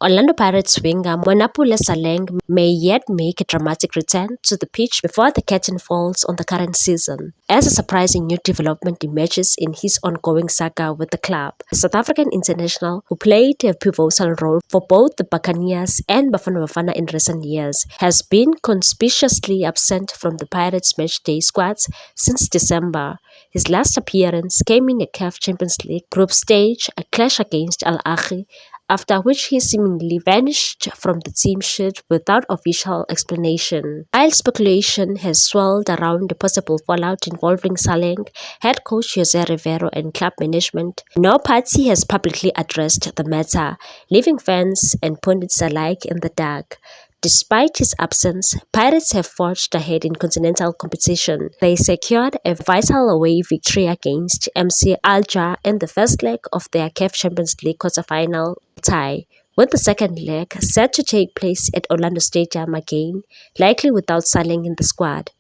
Orlando Pirates winger Mwenampule Saleng may yet make a dramatic return to the pitch before the curtain falls on the current season, as a surprising new development emerges in his ongoing saga with the club. The South African international, who played a pivotal role for both the Buccaneers and Bafana Bafana in recent years, has been conspicuously absent from the Pirates matchday squads since December. His last appearance came in a CAF Champions League group stage, a clash against Al Ahly, after which he seemingly vanished from the team sheet without official explanation. While speculation has swirled around the possible fallout involving Saleng, head coach Jose Rivero and club management, no party has publicly addressed the matter, leaving fans and pundits alike in the dark. Despite his absence, Pirates have forged ahead in continental competition. They secured a vital away victory against MC Alger in the first leg of their CAF Champions League quarter-final tie, with the second leg set to take place at Orlando Stadium again, likely without Saleng in the squad.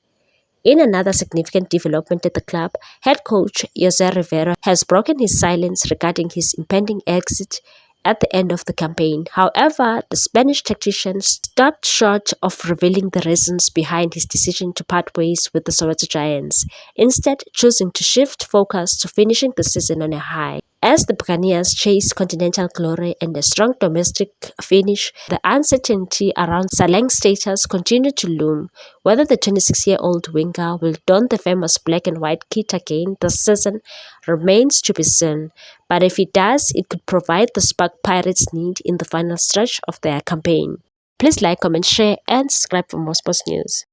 In another significant development at the club, head coach Jose Rivero has broken his silence regarding his impending exit at the end of the campaign. However, the Spanish tactician stopped short of revealing the reasons behind his decision to part ways with the Soweto Giants, instead choosing to shift focus to finishing the season on a high. As the Buccaneers chase continental glory and a strong domestic finish, the uncertainty around Saleng's status continued to loom. Whether the 26-year-old winger will don the famous black and white kit again this season remains to be seen, but if he does, it could provide the spark Pirates need in the final stretch of their campaign. Please like, comment, share, and subscribe for more sports news.